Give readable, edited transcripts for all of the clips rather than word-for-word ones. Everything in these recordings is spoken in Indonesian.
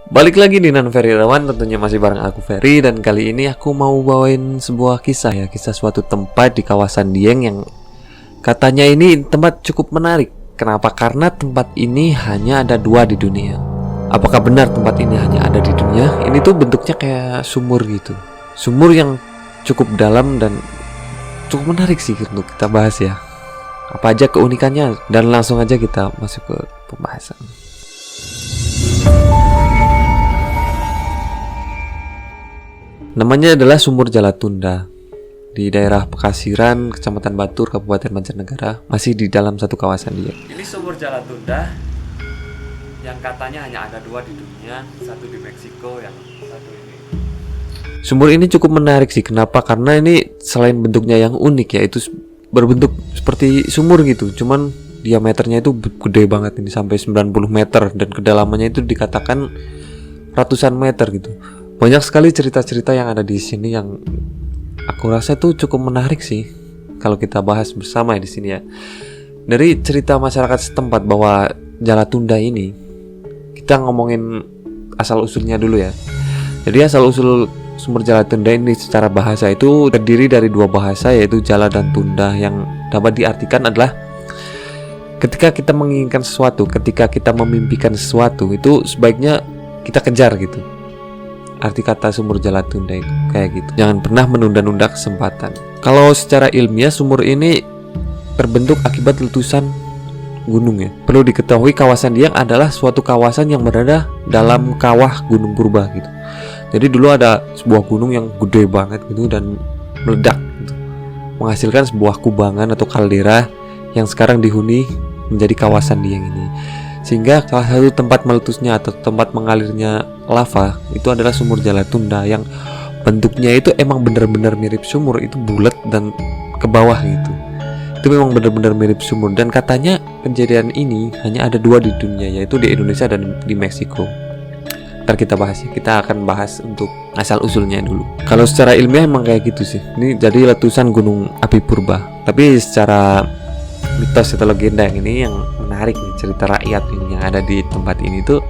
Balik lagi di Nan Ferry Irawan, tentunya masih bareng aku Ferry. Dan kali ini aku mau bawain sebuah kisah kisah suatu tempat di kawasan Dieng yang katanya ini tempat cukup menarik. Kenapa? Karena tempat ini hanya ada 2 di dunia. Apakah benar tempat ini hanya ada di dunia? Ini tuh bentuknya kayak sumur gitu. Sumur yang cukup dalam dan cukup menarik sih untuk kita bahas ya. Apa aja keunikannya, dan langsung aja kita masuk ke pembahasan. Namanya adalah Sumur Jalatunda di daerah Pekasiran, Kecamatan Batur, Kabupaten Banjarnegara, masih di dalam satu kawasan dia. Ini Sumur Jalatunda yang katanya hanya ada 2 di dunia, satu di Meksiko, yang satu ini. Sumur ini cukup menarik sih. Kenapa? Karena ini selain bentuknya yang unik, yaitu berbentuk seperti sumur gitu, cuman diameternya itu gede banget, ini sampai 90 meter, dan kedalamannya itu dikatakan ratusan meter gitu. Banyak sekali cerita-cerita yang ada di sini yang aku rasa itu cukup menarik sih kalau kita bahas bersama di sini ya. Dari cerita masyarakat setempat bahwa Jalatunda ini, kita ngomongin asal usulnya dulu ya. Jadi asal usul Sumur Jalatunda ini secara bahasa itu terdiri dari 2 bahasa, yaitu Jala dan Tunda, yang dapat diartikan adalah ketika kita menginginkan sesuatu, ketika kita memimpikan sesuatu, itu sebaiknya kita kejar gitu. Arti kata Sumur Jalatunda itu kayak gitu. Jangan pernah menunda-nunda kesempatan. Kalau secara ilmiah, sumur ini terbentuk akibat letusan gunung ya. Perlu diketahui kawasan Dieng adalah suatu kawasan yang berada dalam kawah Gunung Purba gitu. Jadi dulu ada sebuah gunung yang gede banget gitu dan meledak gitu, menghasilkan sebuah kubangan atau kaldera yang sekarang dihuni menjadi kawasan Dieng ini. Sehingga salah satu tempat meletusnya atau tempat mengalirnya lava itu adalah Sumur Jalatunda, yang bentuknya itu emang benar-benar mirip sumur, itu bulat dan ke bawah gitu. Itu memang benar-benar mirip sumur, dan katanya kejadian ini hanya ada 2 di dunia, yaitu di Indonesia dan di Meksiko. Ntar kita bahas ya, kita akan bahas untuk asal usulnya dulu. Kalau secara ilmiah emang kayak gitu sih. Ini jadi letusan gunung api purba. Tapi secara mitos atau legenda yang ini yang menarik nih, cerita rakyat ini yang ada di tempat ini tuh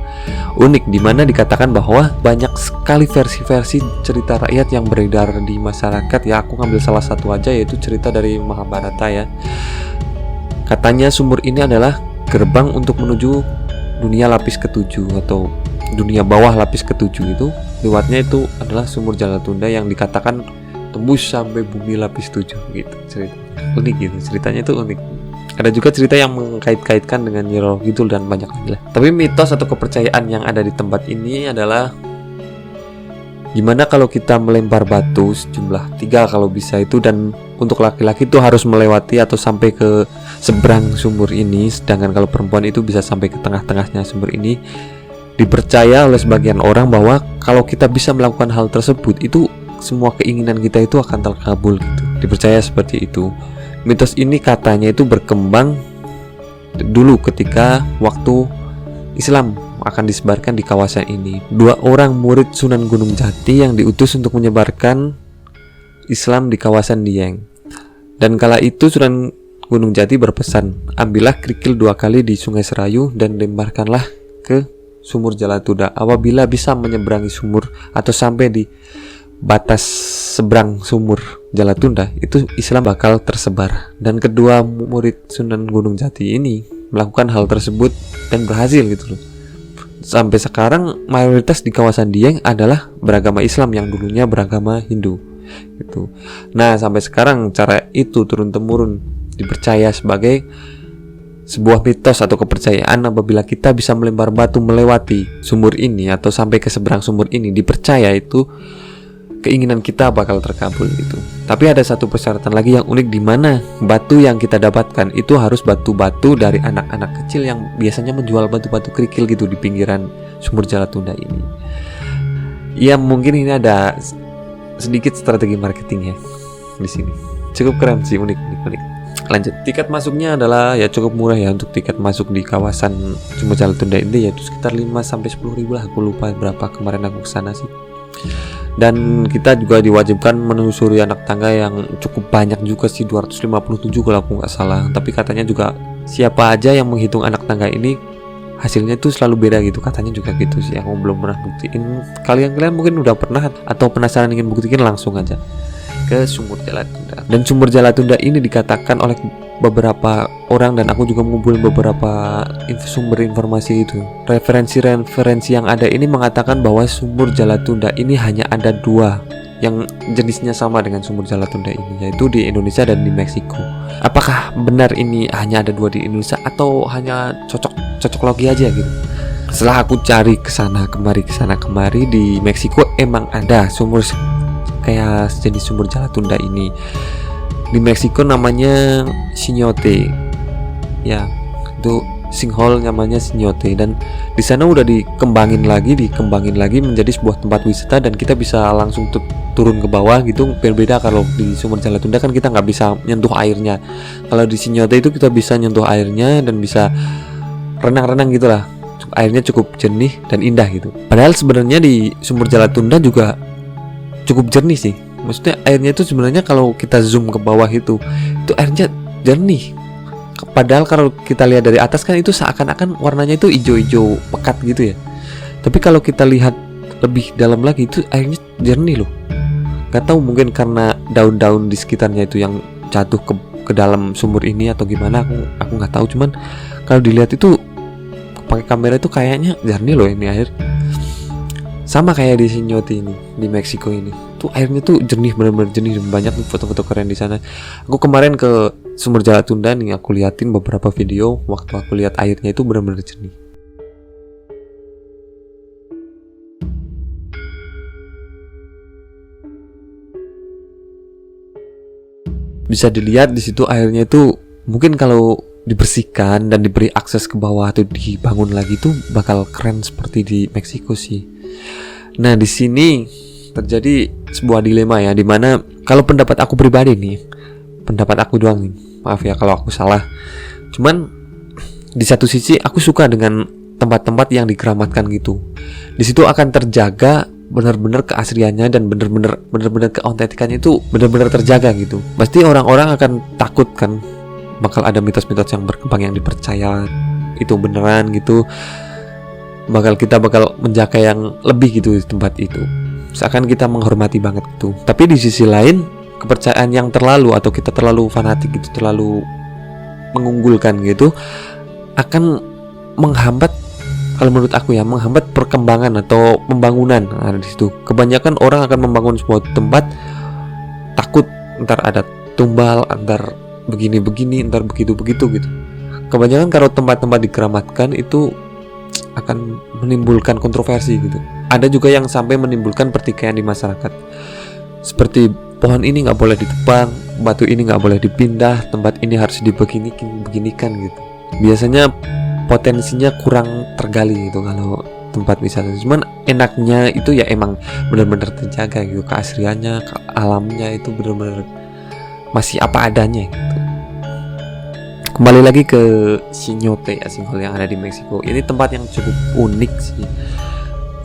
unik, dimana dikatakan bahwa banyak sekali versi-versi cerita rakyat yang beredar di masyarakat ya. Aku ngambil salah satu aja, yaitu cerita dari Mahabharata ya. Katanya sumur ini adalah gerbang untuk menuju dunia lapis ke-7 atau dunia bawah lapis ke-7. Itu lewatnya itu adalah Sumur Jalatunda yang dikatakan tembus sampai bumi lapis 7 gitu. Cerita unik gitu, ceritanya itu unik. Ada juga cerita yang mengkait-kaitkan dengan Nyi Roro Kidul dan banyak lagi lah. Tapi mitos atau kepercayaan yang ada di tempat ini adalah gimana kalau kita melempar batu sejumlah 3 kalau bisa itu, dan untuk laki-laki itu harus melewati atau sampai ke seberang sumur ini, sedangkan kalau perempuan itu bisa sampai ke tengah-tengahnya sumur ini. Dipercaya oleh sebagian orang bahwa kalau kita bisa melakukan hal tersebut, itu semua keinginan kita itu akan terkabul gitu. Dipercaya seperti itu. Mitos ini katanya itu berkembang dulu ketika waktu Islam akan disebarkan di kawasan ini. 2 orang murid Sunan Gunung Jati yang diutus untuk menyebarkan Islam di kawasan Dieng. Dan kala itu Sunan Gunung Jati berpesan, ambillah kerikil 2 kali di Sungai Serayu dan lemparkanlah ke Sumur Jalatunda. Apabila bisa menyeberangi sumur atau sampai di batas seberang Sumur Jalatunda, itu Islam bakal tersebar. Dan kedua murid Sunan Gunung Jati ini melakukan hal tersebut dan berhasil gitu loh. Sampai sekarang mayoritas di kawasan Dieng adalah beragama Islam yang dulunya beragama Hindu gitu. Nah, sampai sekarang cara itu turun-temurun dipercaya sebagai sebuah mitos atau kepercayaan. Apabila kita bisa melempar batu melewati sumur ini atau sampai ke seberang sumur ini, dipercaya itu keinginan kita bakal terkabul gitu. Tapi ada satu persyaratan lagi yang unik, di mana batu yang kita dapatkan itu harus batu-batu dari anak-anak kecil yang biasanya menjual batu-batu kerikil gitu di pinggiran Sumur Jalatunda ini. Ya mungkin ini ada sedikit strategi marketingnya di sini. Cukup keren sih, unik. Lanjut, tiket masuknya adalah ya cukup murah ya. Untuk tiket masuk di kawasan Sumur Jalatunda ini yaitu sekitar 5-10 ribu lah. Aku lupa berapa kemarin aku kesana sih. Dan kita juga diwajibkan menelusuri anak tangga yang cukup banyak juga sih, 257 kalau aku nggak salah. Tapi katanya juga siapa aja yang menghitung anak tangga ini hasilnya itu selalu beda gitu, katanya juga gitu sih. Aku belum pernah buktiin. Kalian mungkin udah pernah atau penasaran ingin buktikan, langsung aja ke sumur Jalatunda. Dan sumur Jalatunda ini dikatakan oleh beberapa orang, dan aku juga mengumpulkan beberapa sumber informasi itu. Referensi yang ada ini mengatakan bahwa sumur Jalatunda ini hanya ada 2 yang jenisnya sama dengan sumur Jalatunda ini, yaitu di Indonesia dan di Meksiko. Apakah benar ini hanya ada 2 di Indonesia atau hanya cocok logi aja gitu? Setelah aku cari kesana kemari di Meksiko emang ada sumur kayak jenis sumur Jalatunda ini. Di Meksiko namanya Cenote, ya itu sinkhole namanya Cenote, dan di sana udah dikembangin lagi menjadi sebuah tempat wisata, dan kita bisa langsung turun ke bawah gitu. Berbeda kalau di sumur Jalatunda kan kita nggak bisa nyentuh airnya. Kalau di Cenote itu kita bisa nyentuh airnya dan bisa renang-renang gitulah. Airnya cukup jernih dan indah gitu. Padahal sebenarnya di sumur Jalatunda juga cukup jernih sih. Maksudnya airnya itu sebenarnya kalau kita zoom ke bawah itu airnya jernih. Padahal kalau kita lihat dari atas kan itu seakan-akan warnanya itu hijau-hijau pekat gitu ya. Tapi kalau kita lihat lebih dalam lagi itu airnya jernih loh. Gak tahu, mungkin karena daun-daun di sekitarnya itu yang jatuh ke dalam sumur ini atau gimana, aku nggak tahu. Cuman kalau dilihat itu pakai kamera itu kayaknya jernih loh ini air. Sama kayak di Cenote ini, di Meksiko ini. Tuh airnya tuh jernih, benar-benar jernih, dan banyak foto-foto keren di sana. Aku kemarin ke sumur Jalatunda nih, aku liatin beberapa video waktu aku lihat airnya itu benar-benar jernih. Bisa dilihat di situ airnya itu mungkin kalau dibersihkan dan diberi akses ke bawah atau dibangun lagi tuh bakal keren seperti di Meksiko sih. Nah, di sini terjadi sebuah dilema ya, dimana kalau pendapat aku pribadi nih, pendapat aku doang nih, maaf ya kalau aku salah. Cuman di satu sisi aku suka dengan tempat-tempat yang dikeramatkan gitu. Di situ akan terjaga benar-benar keasliannya, dan benar-benar keautentikannya itu benar-benar terjaga gitu. Pasti orang-orang akan takut kan, bakal ada mitos-mitos yang berkembang yang dipercaya itu beneran gitu. Kita bakal menjaga yang lebih gitu di tempat itu, seakan kita menghormati banget gitu. Tapi di sisi lain, kepercayaan yang terlalu atau kita terlalu fanatik gitu, terlalu mengunggulkan gitu, akan menghambat, kalau menurut aku ya, menghambat perkembangan atau pembangunan. Nah, di situ kebanyakan orang akan membangun sebuah tempat takut ntar ada tumbal, ntar begini-begini, ntar begitu-begitu gitu. Kebanyakan kalau tempat-tempat dikeramatkan itu akan menimbulkan kontroversi gitu. Ada juga yang sampai menimbulkan pertikaian di masyarakat, seperti pohon ini nggak boleh ditebang, batu ini nggak boleh dipindah, tempat ini harus beginikan gitu. Biasanya potensinya kurang tergali gitu kalau tempat wisata. Cuman enaknya itu ya emang benar-benar terjaga gitu, keasliannya, alamnya itu benar-benar masih apa adanya gitu. Kembali lagi ke Cenote ya, sinkhole yang ada di Meksiko. Ini tempat yang cukup unik sih.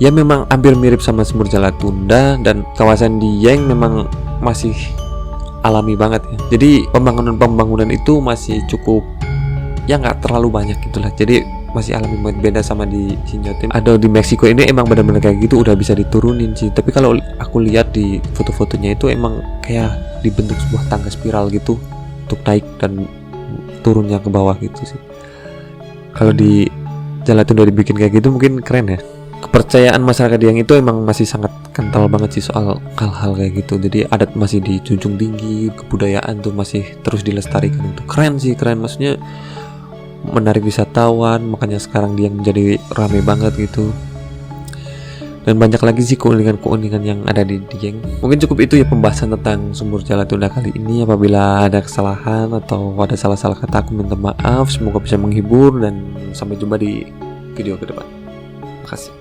Ya memang hampir mirip sama sumur Jalatunda, dan kawasan Dieng memang masih alami banget ya. Jadi pembangunan itu masih cukup, ya nggak terlalu banyak gitulah. Jadi masih alami banget, beda sama di Cenote. Ada di Meksiko ini emang benar-benar kayak gitu, udah bisa diturunin sih. Tapi kalau aku lihat di foto-fotonya itu emang kayak dibentuk sebuah tangga spiral gitu untuk naik dan turunnya ke bawah gitu sih. Kalau di Jalatunda dibikin kayak gitu mungkin keren ya. Kepercayaan masyarakat yang itu emang masih sangat kental banget sih soal hal-hal kayak gitu. Jadi adat masih dijunjung tinggi, kebudayaan tuh masih terus dilestarikan. Itu keren sih, keren, maksudnya menarik wisatawan. Makanya sekarang dia menjadi rame banget gitu. Dan banyak lagi sih keunikan-keunikan yang ada di Dieng. Mungkin cukup itu ya pembahasan tentang sumur Jalatunda kali ini. Apabila ada kesalahan atau ada salah-salah kata, aku minta maaf. Semoga bisa menghibur, dan sampai jumpa di video ke depan. Terima kasih.